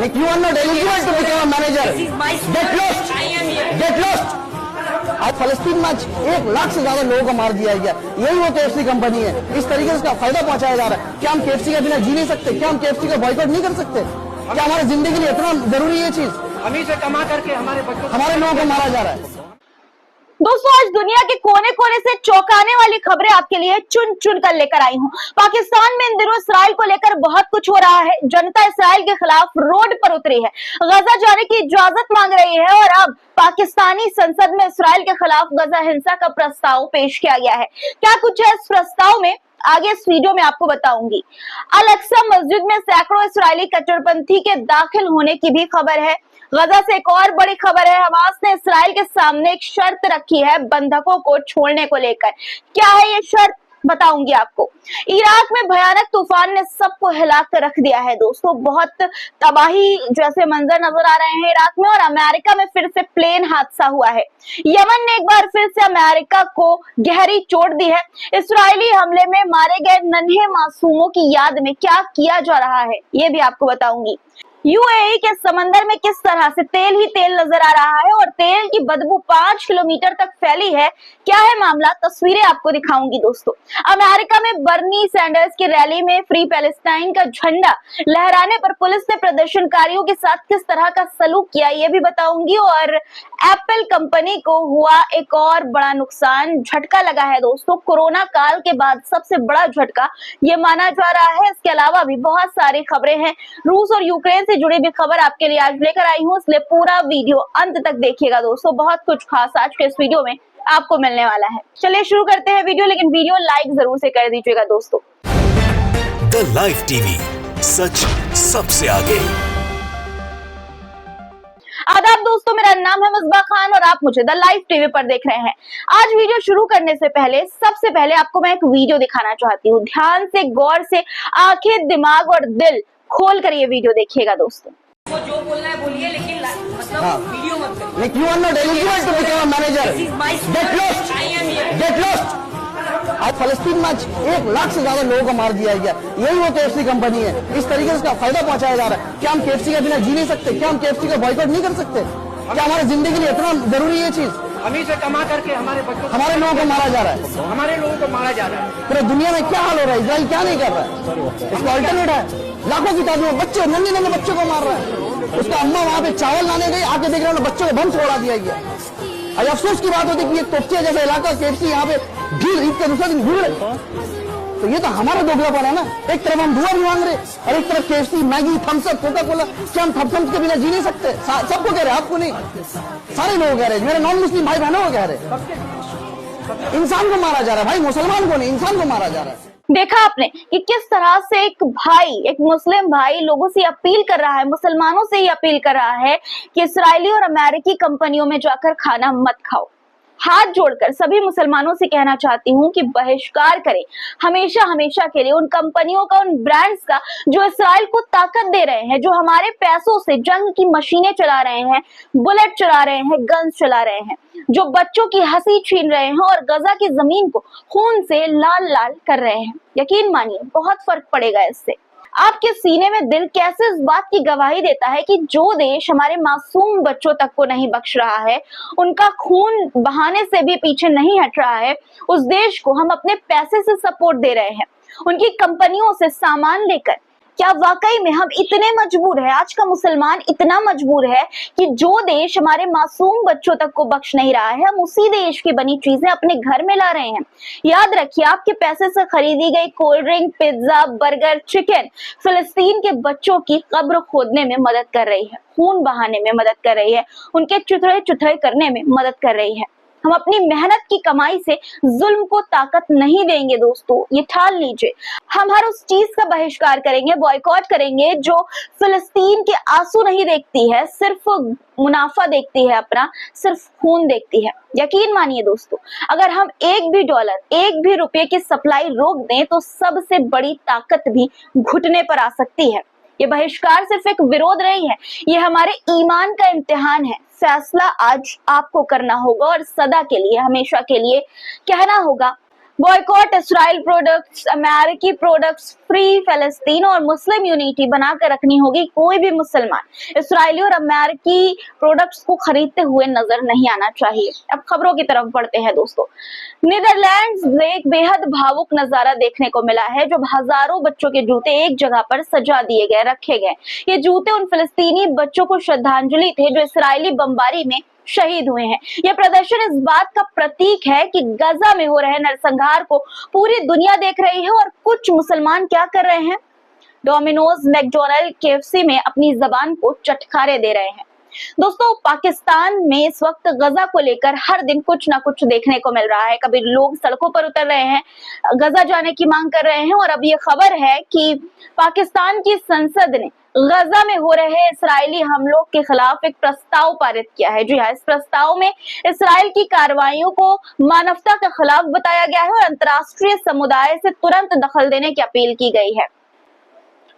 Like you are not eligible to become a manager. Get lost. Get lost. आज फलस्तीन में 1 लाख से ज्यादा लोगों को मार दिया गया। यही वो केएफसी कंपनी है। इस तरीके से इसका फायदा पहुंचाया जा रहा है। क्या हम केएफसी के बिना जी नहीं सकते? क्या हम केएफसी का बॉयकॉट नहीं कर सकते? क्या हमारी जिंदगी के लिए इतना जरूरी है ये चीज? हम ही से कमा करके हमारे लोगों को मारा जा रहा है। दोस्तों, आज दुनिया के कोने कोने से चौंकाने वाली खबरें आपके लिए चुन चुन कर लेकर आई हूं। पाकिस्तान में इन दिनों इसराइल को लेकर बहुत कुछ हो रहा है। जनता इसराइल के खिलाफ रोड पर उतरी है, गजा जाने की इजाजत मांग रही है और अब पाकिस्तानी संसद में इसराइल के खिलाफ गजा हिंसा का प्रस्ताव पेश किया गया है। क्या कुछ है इस प्रस्ताव में, आगे इस वीडियो में आपको बताऊंगी। अल अक्सा मस्जिद में सैकड़ों इसराइली कट्टरपंथी के दाखिल होने की भी खबर है। गजा से एक और बड़ी खबर है, हमास ने इसराइल के सामने एक शर्त रखी है बंधकों को छोड़ने को लेकर। क्या है ये शर्त, बताऊंगी आपको। इराक में भयानक तूफान ने सबको हिला कर रख दिया है दोस्तों। बहुत तबाही जैसे मंजर नजर आ रहे हैं इराक में, और अमेरिका में फिर से प्लेन हादसा हुआ है। यमन ने एक बार फिर से अमेरिका को गहरी चोट दी है। इस्राएली हमले में मारे गए नन्हे मासूमों की याद में क्या किया जा रहा है, ये भी आपको बताऊंगी। यूएई के समंदर में किस तरह से तेल ही तेल नजर आ रहा है और तेल की बदबू 5 किलोमीटर तक फैली है। क्या है मामला, तस्वीरें आपको दिखाऊंगी दोस्तों। अमेरिका में बर्नी सैंडर्स की रैली में फ्री पैलेस्टाइन का झंडा लहराने पर पुलिस ने प्रदर्शनकारियों के साथ किस तरह का सलूक किया, ये भी बताऊंगी। और एप्पल कंपनी को हुआ एक और बड़ा नुकसान, झटका लगा है दोस्तों। कोरोना काल के बाद सबसे बड़ा झटका ये माना जा रहा है। इसके अलावा भी बहुत सारी खबरें हैं। रूस और यूक्रेन से जुड़ी भी खबर आपके लिए आज लेकर आई हूं, इसलिए पूरा वीडियो अंत तक देखिएगा दोस्तों। बहुत कुछ खास आज के इस वीडियो में आपको मिलने वाला है। चलिए शुरू करते हैं वीडियो, लेकिन वीडियो लाइक जरूर से कर दीजिएगा दोस्तों। द लाइव टीवी, सच सबसे आगे। आदाब दोस्तों, मेरा नाम है मुस्बा खान और आप मुझे द लाइव टीवी पर देख रहे हैं। आज वीडियो शुरू करने से पहले सबसे पहले आपको मैं एक वीडियो दिखाना चाहती हूँ। ध्यान से, गौर से, आंखें, दिमाग और दिल खोल कर ये वीडियो देखिएगा दोस्तों। वो जो बोलना है बोलिए, लेकिन मतलब वीडियो मत करिए। Like you are not eligible to become a manager. Get lost. Get lost. आज फलस्तीन में 1 लाख से ज्यादा लोगों को मार दिया गया। यही वो केएफसी कंपनी है। इस तरीके से इसका फायदा पहुंचाया जा रहा है। क्या हम केएफसी के बिना जी नहीं सकते? क्या हम केएफसी का बॉयकॉट नहीं कर सकते? क्या हमारी जिंदगी के लिए इतना जरूरी है ये चीज? हम ही से कमा करके हमारे लोगों को मारा जा रहा है। हमारे लोगों को मारा जा रहा है। पूरे दुनिया में क्या हाल हो रहा है? इजराइल क्या नहीं कर रहा है? इसका अल्टरनेट है। लाखों की तादाद में बच्चे, नन्हे बच्चों को मार रहा है। उसका अम्मा वहां पे चावल लाने गई, आके देख रहे हैं बच्चों को बम छोड़ा दिया गया। और अफसोस की बात होती है कि ये तोपचे जैसा इलाका केएफसी यहाँ पे भीड़, ईद के दूसरे दिन भीड़। तो ये तो हमारा दोगलापन है ना। एक तरफ हम दुआ भी मांग रहे और एक तरफ KFC, Maggi, Thums Up, Coca Cola. क्या हम थम्स के बिना जी नहीं सकते? सबको कह रहे, आपको नहीं, सारे लोग कह रहे, मेरे नॉन मुस्लिम भाई बहनों को कह रहे। इंसान को मारा जा रहा है भाई, मुसलमान को नहीं, इंसान को मारा जा रहा है। देखा आपने कि किस तरह से एक भाई, एक मुस्लिम भाई लोगों से अपील कर रहा है, मुसलमानों से ही अपील कर रहा है कि इसराइली और अमेरिकी कंपनियों में जाकर खाना मत खाओ। हाथ जोड़कर सभी मुसलमानों से कहना चाहती हूँ कि बहिष्कार करें हमेशा हमेशा के लिए उन कंपनियों का, उन ब्रांड्स का जो इसराइल को ताकत दे रहे हैं, जो हमारे पैसों से जंग की मशीनें चला रहे हैं, बुलेट चला रहे हैं, गन्स चला रहे हैं, जो बच्चों की हंसी छीन रहे हैं और गजा की जमीन को खून से लाल लाल कर रहे हैं। यकीन मानिए बहुत फर्क पड़ेगा इससे। आपके सीने में दिल कैसे इस बात की गवाही देता है कि जो देश हमारे मासूम बच्चों तक को नहीं बख्श रहा है, उनका खून बहाने से भी पीछे नहीं हट रहा है, उस देश को हम अपने पैसे से सपोर्ट दे रहे हैं, उनकी कंपनियों से सामान लेकर। क्या वाकई में हम इतने मजबूर है, आज का मुसलमान इतना मजबूर है कि जो देश हमारे मासूम बच्चों तक को बख्श नहीं रहा है, हम उसी देश की बनी चीजें अपने घर में ला रहे हैं। याद रखिए, आपके पैसे से खरीदी गई cold drink, pizza, burger, chicken फिलिस्तीन के बच्चों की कब्र खोदने में मदद कर रही है, खून बहाने में मदद कर रही है, उनके चुथड़े चुथड़े करने में मदद कर रही है। हम अपनी मेहनत की कमाई से जुल्म को ताकत नहीं देंगे दोस्तों, ये ठान लीजिए। हम हर उस चीज का बहिष्कार करेंगे, बॉयकॉट करेंगे जो फिलिस्तीन के आंसू नहीं देखती है, सिर्फ मुनाफा देखती है अपना, सिर्फ खून देखती है। यकीन मानिए दोस्तों, अगर हम एक भी डॉलर, एक भी रुपये की सप्लाई रोक दें तो सबसे बड़ी ताकत भी घुटने पर आ सकती है। ये बहिष्कार सिर्फ एक विरोध नहीं है, ये हमारे ईमान का इम्तिहान है। फैसला आज आपको करना होगा और सदा के लिए, हमेशा के लिए कहना होगा, बॉयकॉट इसराइल प्रोडक्ट्स, अमेरिकी प्रोडक्ट्स, फ्री फलस्तीन और मुस्लिम यूनिटी बनाकर रखनी होगी। कोई भी मुसलमान इसराइली और अमेरिकी प्रोडक्ट्स को खरीदते हुए नजर नहीं आना चाहिए। अब खबरों की तरफ बढ़ते हैं दोस्तों। नीदरलैंड्स में एक बेहद भावुक नजारा देखने को मिला है, जब हजारों बच्चों के जूते एक जगह पर सजा दिए गए, रखे गए। ये जूते उन फिलिस्तीनी बच्चों को श्रद्धांजलि थे जो इसराइली बमबारी में शहीद हुए हैं। यह प्रदर्शन इस बात का प्रतीक है कि गजा में हो रहे नरसंहार को पूरी दुनिया देख रही है और कुछ मुसलमान क्या कर रहे हैं, डोमिनोज, मैकडोनल्ड, केएफसी में अपनी जबान को चटखारे दे रहे हैं। दोस्तों, पाकिस्तान में इस वक्त गजा को लेकर हर दिन कुछ ना कुछ देखने को मिल रहा है। कभी लोग सड़कों पर उतर रहे हैं, गजा जाने की मांग कर रहे हैं, और अब ये खबर है कि पाकिस्तान की संसद ने गजा में हो रहे इस्राएली हमलों के खिलाफ एक प्रस्ताव पारित किया है। जी हाँ, इस प्रस्ताव में इस्राएल की कार्रवाइयों को मानवता के खिलाफ बताया गया है और अंतर्राष्ट्रीय समुदाय से तुरंत दखल देने की अपील की गई है।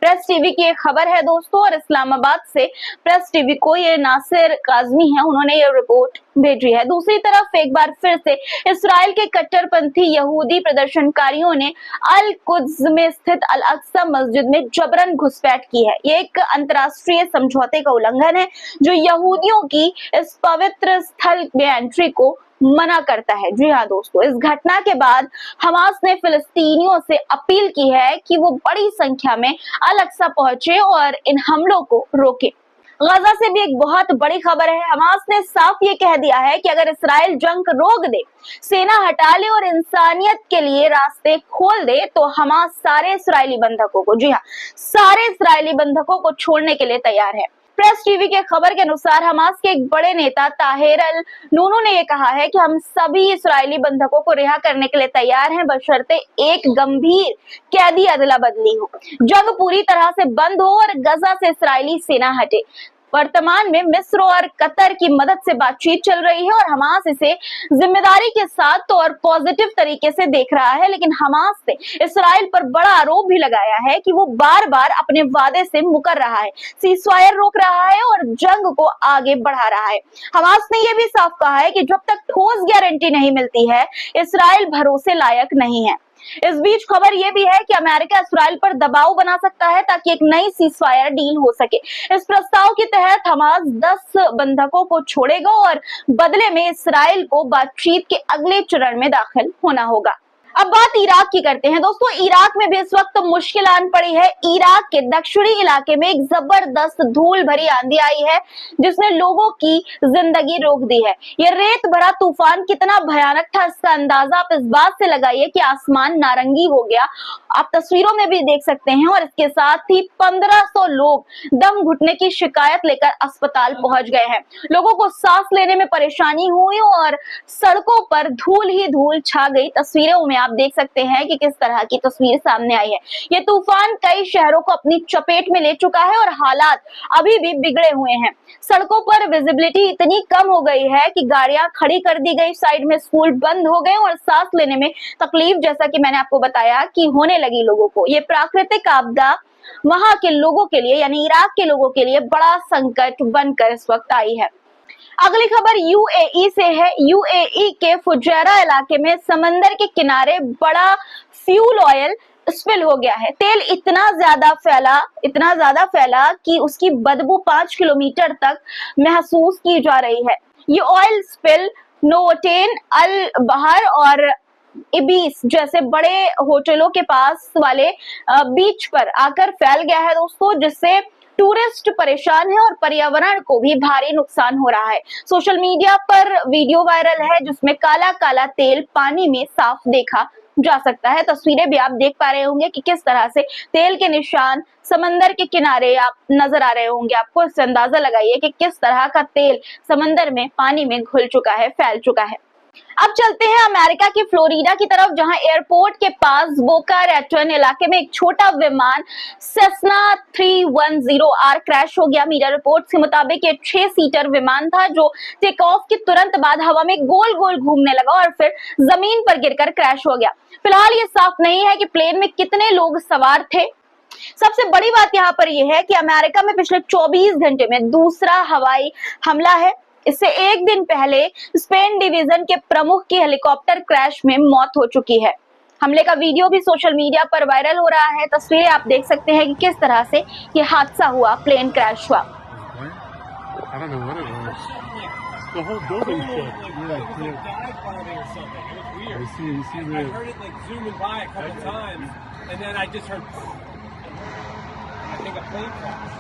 प्रेस टीवी की एक खबर है दोस्तों, और इस्लामाबाद से प्रेस टीवी को ये नासिर काजमी है, उन्होंने ये रिपोर्ट भेजी है। दूसरी तरफ एक बार फिर से इस्राएल के कट्टरपंथी यहूदी प्रदर्शनकारियों ने अल कुद्स में स्थित अल अक्सा मस्जिद में जबरन घुसपैठ की है। ये एक अंतर्राष्ट्रीय समझौते का उल्लंघन है जो यहूदियों की इस पवित्र स्थल में एंट्री को मना करता है। जी हाँ दोस्तों, इस घटना के बाद हमास ने फिलिस्तीनियों से अपील की है कि वो बड़ी संख्या में अल अक्सा पहुंचे और इन हमलों को रोके। गजा से भी एक बहुत बड़ी खबर है। हमास ने साफ ये कह दिया है कि अगर इस्राइल जंग रोक दे, सेना हटा ले और इंसानियत के लिए रास्ते खोल दे, तो हमास सारे इस्राएली बंधकों को, जी हाँ, सारे इस्राएली बंधकों को छोड़ने के लिए तैयार है। प्रेस टीवी के खबर के अनुसार हमास के एक बड़े नेता ताहिर अल नूनू ने यह कहा है कि हम सभी इस्राएली बंधकों को रिहा करने के लिए तैयार हैं, बशर्ते एक गंभीर कैदी अदला बदली हो, जंग पूरी तरह से बंद हो और गजा से इस्राएली सेना हटे। वर्तमान में मिस्र और कतर की मदद से बातचीत चल रही है और हमास इसे जिम्मेदारी के साथ और पॉजिटिव तरीके से देख रहा है, लेकिन हमास ने इस्राइल पर बड़ा आरोप भी लगाया है कि वो बार बार अपने वादे से मुकर रहा है, सीज़फायर रोक रहा है और जंग को आगे बढ़ा रहा है। हमास ने यह भी साफ कहा है कि जब तक ठोस गारंटी नहीं मिलती है, इस्राइल भरोसे लायक नहीं है। इस बीच खबर यह भी है कि अमेरिका इस्राइल पर दबाव बना सकता है ताकि एक नई सीज़फायर डील हो सके। इस प्रस्ताव के तहत हमास 10 बंधकों को छोड़ेगा और बदले में इस्राइल को बातचीत के अगले चरण में दाखिल होना होगा। अब बात इराक की करते हैं दोस्तों। इराक में भी इस वक्त मुश्किल आन पड़ी है। इराक के दक्षिणी इलाके में एक जबरदस्त धूल भरी आंधी आई है जिसने लोगों की जिंदगी रोक दी है। ये रेत भरा तूफान कितना भयानक था, इसका अंदाजा आप इस बात से लगाइए कि आसमान नारंगी हो गया। आप तस्वीरों में भी देख सकते हैं। और इसके साथ ही 1500 लोग दम घुटने की शिकायत लेकर अस्पताल पहुंच गए हैं। लोगों को सांस लेने में परेशानी हुई और सड़कों पर धूल ही धूल छा गई। तस्वीरों में आप देख सकते हैं कि किस तरह की तस्वीर सामने आई है। ये तूफान कई शहरों को अपनी चपेट में ले चुका है और हालात अभी भी बिगड़े हुए हैं। सड़कों पर विजिबिलिटी इतनी कम हो गई है कि गाड़ियां खड़ी कर दी गई, साइड में स्कूल बंद हो गए और सांस लेने में तकलीफ, जैसा कि मैंने आपको बताया, कि होने लगी लोगों को। ये प्राकृतिक आपदा वहां के लोगों के लिए, यानी इराक के लोगों के लिए बड़ा संकट बनकर इस वक्त आई है। अगली खबर यूएई से है। यूएई के फुजैरा इलाके में समंदर के किनारे बड़ा फ्यूल ऑयल स्पिल हो गया है। तेल इतना ज्यादा फैला कि उसकी बदबू 5 किलोमीटर तक महसूस की जा रही है। ये ऑयल स्पिल नोवोटेन, अल बहर और इबीस जैसे बड़े होटलों के पास वाले बीच पर आकर फैल गया है दोस्तों, जिससे टूरिस्ट परेशान है और पर्यावरण को भी भारी नुकसान हो रहा है। सोशल मीडिया पर वीडियो वायरल है जिसमें काला काला तेल पानी में साफ देखा जा सकता है। तस्वीरें भी आप देख पा रहे होंगे कि किस तरह से तेल के निशान समंदर के किनारे आप नजर आ रहे होंगे। आपको इससे अंदाजा लगाइए कि किस तरह का तेल समंदर में, पानी में घुल चुका है, फैल चुका है। अब चलते हैं अमेरिका की फ्लोरिडा की तरफ, जहां एयरपोर्ट के पास बोका रैटन इलाके में एक छोटा विमान सेस्ना 310R क्रैश हो गया। मीडिया रिपोर्ट्स के मुताबिक ये 6 सीटर विमान था जो टेक ऑफ के तुरंत बाद हवा में गोल गोल घूमने लगा और फिर जमीन पर गिरकर क्रैश हो गया। फिलहाल ये साफ नहीं है कि प्लेन में कितने लोग सवार थे। सबसे बड़ी बात यहाँ पर यह है कि अमेरिका में पिछले 24 घंटे में दूसरा हवाई हमला है। इससे एक दिन पहले स्पेन डिवीजन के प्रमुख की हेलीकॉप्टर क्रैश में मौत हो चुकी है। हमले का वीडियो भी सोशल मीडिया पर वायरल हो रहा है। तस्वीरें आप देख सकते हैं कि किस तरह से ये हादसा हुआ, प्लेन क्रैश हुआ। I don't know what it was. The whole building shook. Yeah. I see. You see I the. heard it like zooming by a couple times, and then I just heard. I think a plane crash.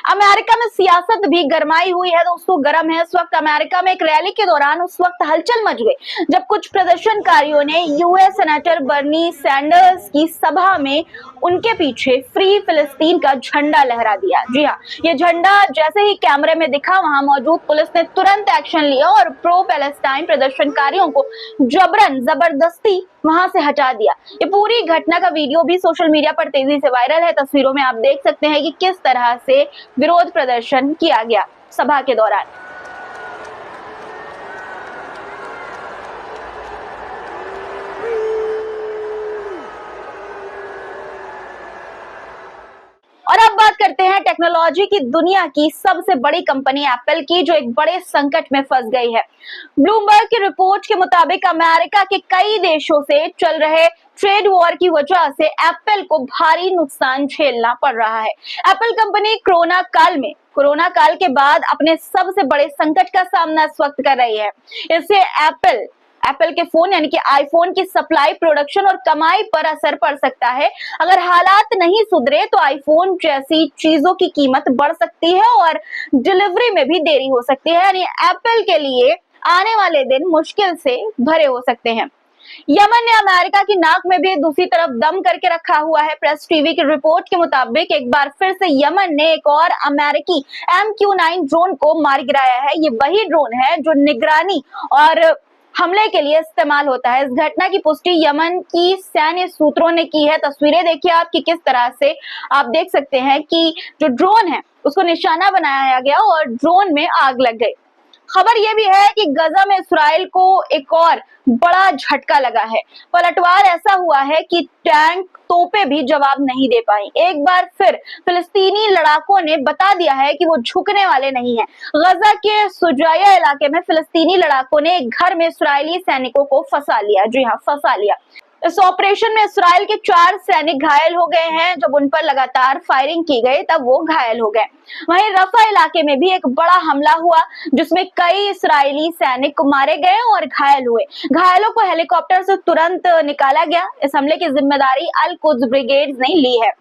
America में सियासत भी गरमाई हुई है दोस्तों, गर्म है इस वक्त। अमेरिका में एक रैली के दौरान उस वक्त हलचल मच गई जब कुछ प्रदर्शनकारियों ने यूएस सेनेटर बर्नी सैंडर्स की सभा में उनके पीछे फ्री फिलिस्तीन का झंडा लहरा दिया। जी हाँ, ये झंडा जैसे ही कैमरे में दिखा, वहां मौजूद पुलिस ने तुरंत एक्शन लिया और प्रो पैलेस्टाइन प्रदर्शनकारियों को जबरदस्ती वहां से हटा दिया। ये पूरी घटना का वीडियो भी सोशल मीडिया पर तेजी से वायरल है। तस्वीरों में आप देख सकते हैं कि किस तरह से विरोध प्रदर्शन किया गया सभा के दौरान। और अब बात करते हैं टेक्नोलॉजी की दुनिया की सबसे बड़ी कंपनी एप्पल की, जो एक बड़े संकट में फंस गई है। ब्लूमबर्ग की रिपोर्ट के मुताबिक अमेरिका के कई देशों से चल रहे ट्रेड वॉर की वजह से एप्पल को भारी नुकसान झेलना पड़ रहा है। एप्पल कंपनी कोरोना काल के बाद अपने सबसे बड़े संकट का सामना इस वक्त कर रही है। इससे एप्पल के फोन यानी कि आईफोन की सप्लाई, प्रोडक्शन और कमाई पर असर पड़ सकता है। अगर हालात नहीं सुधरे तो आईफोन जैसी चीजों की कीमत बढ़ सकती है और डिलीवरी में भी देरी हो सकती है। यानी एप्पल के लिए आने वाले दिन मुश्किल से भरे हो सकते हैं। यमन ने अमेरिका की नाक में भी दूसरी तरफ दम करके रखा हुआ है। प्रेस टीवी की रिपोर्ट के मुताबिक एक बार फिर से यमन ने एक और अमेरिकी MQ-9 ड्रोन को मार गिराया है। ये वही ड्रोन है जो निगरानी और हमले के लिए इस्तेमाल होता है। इस घटना की पुष्टि यमन की सैन्य सूत्रों ने की है। तस्वीरें देखिए आप कि किस तरह से आप देख सकते हैं कि जो ड्रोन है उसको निशाना बनाया गया और ड्रोन में आग लग गई। खबर यह भी है कि गजा में इस्राइल को एक और बड़ा झटका लगा है। पलटवार ऐसा हुआ है कि टैंक, तोपें भी जवाब नहीं दे पाई। एक बार फिर फिलिस्तीनी लड़ाकों ने बता दिया है कि वो झुकने वाले नहीं हैं। गजा के सुजाया इलाके में फिलिस्तीनी लड़ाकों ने एक घर में इस्राएली सैनिकों को फंसा लिया। जी हाँ, फंसा लिया। इस ऑपरेशन में इस्राइल के 4 सैनिक घायल हो गए हैं। जब उन पर लगातार फायरिंग की गई तब वो घायल हो गए। वहीं रफा इलाके में भी एक बड़ा हमला हुआ जिसमें कई इस्राएली सैनिक मारे गए और घायल हुए। घायलों को हेलीकॉप्टर से तुरंत निकाला गया। इस हमले की जिम्मेदारी अल कुद्स ब्रिगेड ने ली है।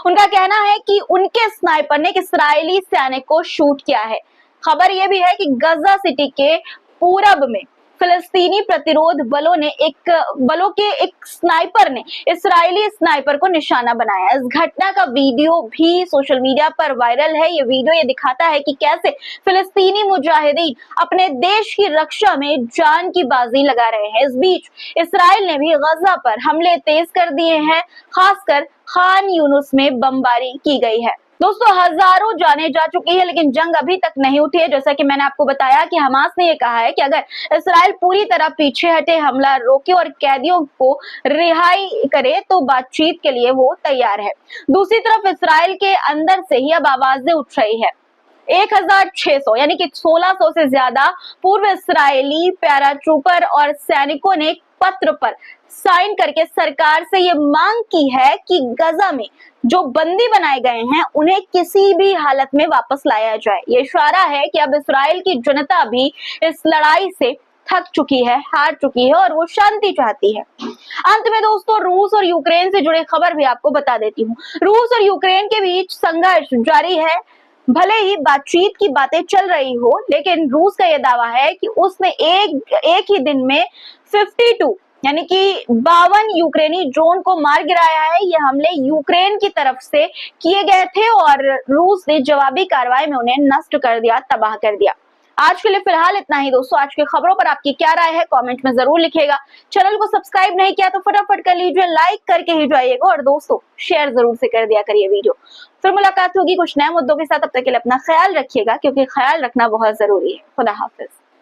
उनका कहना है कि उनके स्नाइपर ने एक इस्राएली सैनिक को शूट किया है। खबर यह भी है कि गजा सिटी के पूरब में फिलिस्तीनी प्रतिरोध बलों के एक स्नाइपर ने इस्राएली स्नाइपर को निशाना बनाया। इस घटना का वीडियो भी सोशल मीडिया पर वायरल है। ये वीडियो ये दिखाता है कि कैसे फिलिस्तीनी मुजाहिदीन अपने देश की रक्षा में जान की बाजी लगा रहे हैं। इस बीच इस्राइल ने भी गजा पर हमले तेज कर दिए हैं। खासकर खान यूनुस में बमबारी की गई है। दोस्तों, हजारों जाने जा चुकी है लेकिन जंग अभी तक नहीं उठी है। जैसा कि मैंने आपको बताया कि हमास ने ये कहा है कि अगर इस्राइल पूरी तरह पीछे हटे, हमला रोके और कैदियों को रिहाई करे तो बातचीत के लिए वो तैयार है। दूसरी तरफ इस्राइल के अंदर से ही अब आवाजें उठ रही है। 1600 यानी कि 1600 से ज्यादा पूर्व इस्राएली पैराट्रूपर और सैनिकों ने एक पत्र पर साइन करके सरकार से ये मांग की है कि गजा में जो बंदी बनाए गए हैं उन्हें किसी भी हालत में वापस लाया जाए। ये इशारा है कि अब इस्राइल की जनता भी इस लड़ाई से थक चुकी है, हार चुकी है और वो शांति चाहती है। अंत में दोस्तों, रूस और यूक्रेन से जुड़े खबर भी आपको बता देती हूँ। रूस और यूक्रेन के बीच संघर्ष जारी है। भले ही बातचीत की बातें चल रही हो, लेकिन रूस का यह दावा है कि उसने एक ही दिन में 52 यानी कि 52 यूक्रेनी ड्रोन को मार गिराया है। ये हमले यूक्रेन की तरफ से किए गए थे और रूस ने जवाबी कार्रवाई में उन्हें नष्ट कर दिया, तबाह कर दिया। आज के लिए फिलहाल इतना ही दोस्तों। आज की खबरों पर आपकी क्या राय है कमेंट में जरूर लिखिएगा। चैनल को सब्सक्राइब नहीं किया तो फटाफट कर लीजिए, लाइक करके ही जाइएगा और दोस्तों शेयर जरूर से कर दिया करिए वीडियो। फिर मुलाकात होगी कुछ नए मुद्दों के साथ। तब तक के लिए अपना ख्याल रखिएगा क्योंकि ख्याल रखना बहुत जरूरी है। खुदा हाफिज।